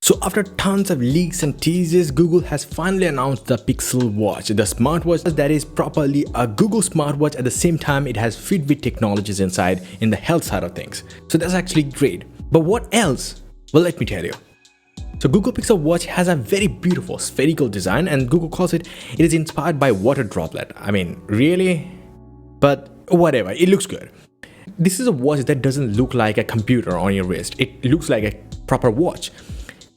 So after tons of leaks and teases, Google has finally announced the Pixel Watch, the smartwatch that is properly a Google smartwatch. At the same time, it has Fitbit technologies inside in the health side of things. So that's actually great. But what else? Well, let me tell you. So Google Pixel Watch has a very beautiful spherical design, and Google calls it is inspired by water droplet. I mean, really? But whatever, it looks good. This is a watch that doesn't look like a computer on your wrist. It looks like a proper watch.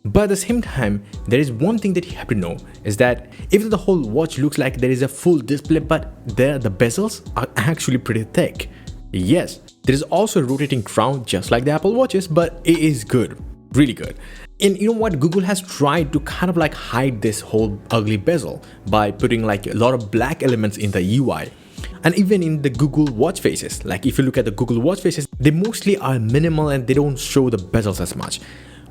But at the same time, there is one thing that you have to know is that even the whole watch looks like there is a full display, but the bezels are actually pretty thick. Yes, there is also a rotating crown just like the Apple Watches, but it is good, really good. And you know what? Google has tried to kind of like hide this whole ugly bezel by putting like a lot of black elements in the UI. And even in the Google watch faces, like if you look at the Google watch faces, they mostly are minimal and they don't show the bezels as much.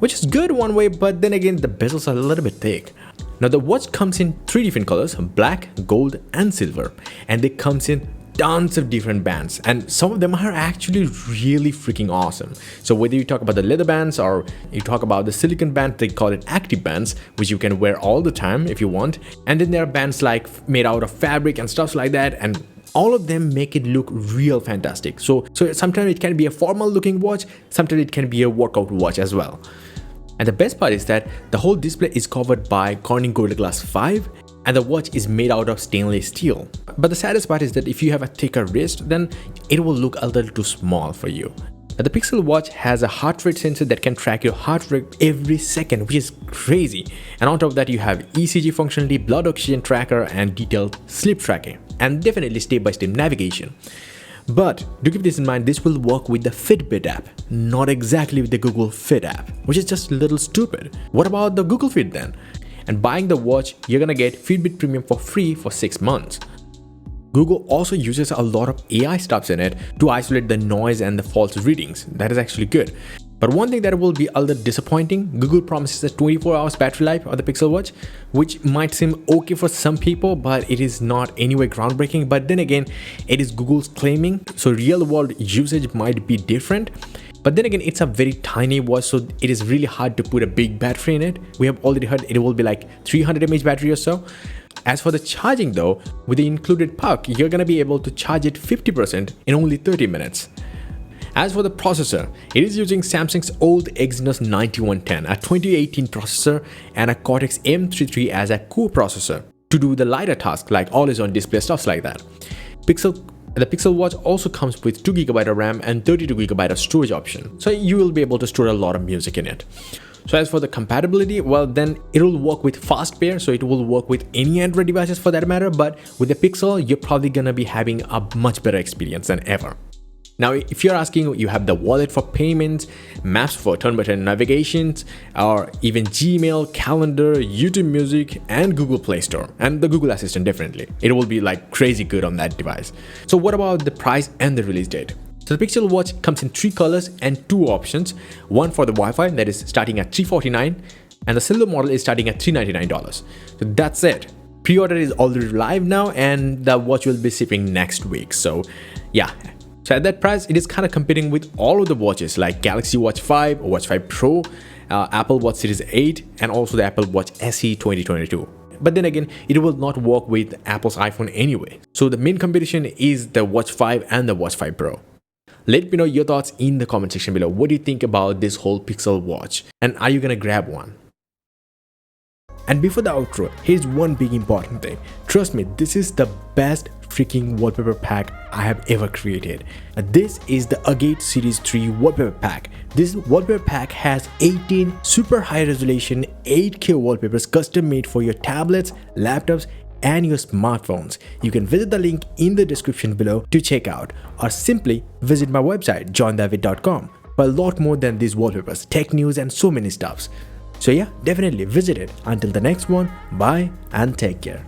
Which is good one way, but then again, the bezels are a little bit thick. Now the watch comes in 3 different colors, black, gold and silver. And it comes in tons of different bands, and some of them are actually really freaking awesome. So whether you talk about the leather bands or you talk about the silicone band, they call it active bands, which you can wear all the time if you want. And then there are bands like made out of fabric and stuff like that, and all of them make it look real fantastic. So sometimes it can be a formal looking watch, sometimes it can be a workout watch as well. And the best part is that the whole display is covered by Corning Gorilla Glass 5, and the watch is made out of stainless steel. But the saddest part is that if you have a thicker wrist, then it will look a little too small for you. Now, the Pixel Watch has a heart rate sensor that can track your heart rate every second, which is crazy. And on top of that, you have ECG functionality, blood oxygen tracker, and detailed sleep tracking, and definitely step-by-step navigation. But do keep this in mind, this will work with the Fitbit app, not exactly with the Google Fit app, which is just a little stupid. What about the Google Fit then? And buying the watch, you're gonna get Fitbit Premium for free for 6 months. Google also uses a lot of AI stuff in it to isolate the noise and the false readings. That is actually good. But one thing that will be a little disappointing, Google promises a 24 hours battery life of the Pixel Watch, which might seem okay for some people, but it is not anyway groundbreaking. But then again, it is Google's claiming, so real world usage might be different. But then again, it's a very tiny watch, so it is really hard to put a big battery in it. We have already heard it will be like 300 mAh battery or so. As for the charging though, with the included puck, you're gonna be able to charge it 50% in only 30 minutes. As for the processor, it is using Samsung's old Exynos 9110, a 2018 processor, and a Cortex M33 as a co-processor to do the lighter tasks like always-on display stuff like that. The Pixel Watch also comes with 2GB of RAM and 32GB of storage option, so you will be able to store a lot of music in it. So as for the compatibility, well then it will work with fast pair, so it will work with any Android devices for that matter, but with the Pixel, you're probably gonna be having a much better experience than ever. Now, if you're asking, you have the wallet for payments, maps for turn-by-turn navigations, or even Gmail, calendar, YouTube Music, and Google Play Store, and the Google Assistant definitely. It will be like crazy good on that device. So what about the price and the release date? So the Pixel Watch comes in 3 colors and 2 options. One for the Wi-Fi that is starting at $349, and the silver model is starting at $399. So that's it. Pre-order is already live now, and the watch will be shipping next week. So yeah. So at that price, it is kind of competing with all of the watches like Galaxy Watch 5, Watch 5 Pro, Apple Watch Series 8, and also the Apple Watch SE 2022. But then again, it will not work with Apple's iPhone anyway. So the main competition is the Watch 5 and the Watch 5 Pro. Let me know your thoughts in the comment section below. What do you think about this whole Pixel Watch? And are you gonna grab one? And before the outro, here's one big important thing. Trust me, this is the best freaking wallpaper pack I have ever created. This is the Agate Series 3 wallpaper pack. This wallpaper pack has 18 super high resolution 8K wallpapers custom made for your tablets, laptops, and your smartphones. You can visit the link in the description below to check out, or simply visit my website johndavid.com for a lot more than these wallpapers, tech news, and so many stuffs. So yeah, definitely visit it. Until the next one, bye and take care.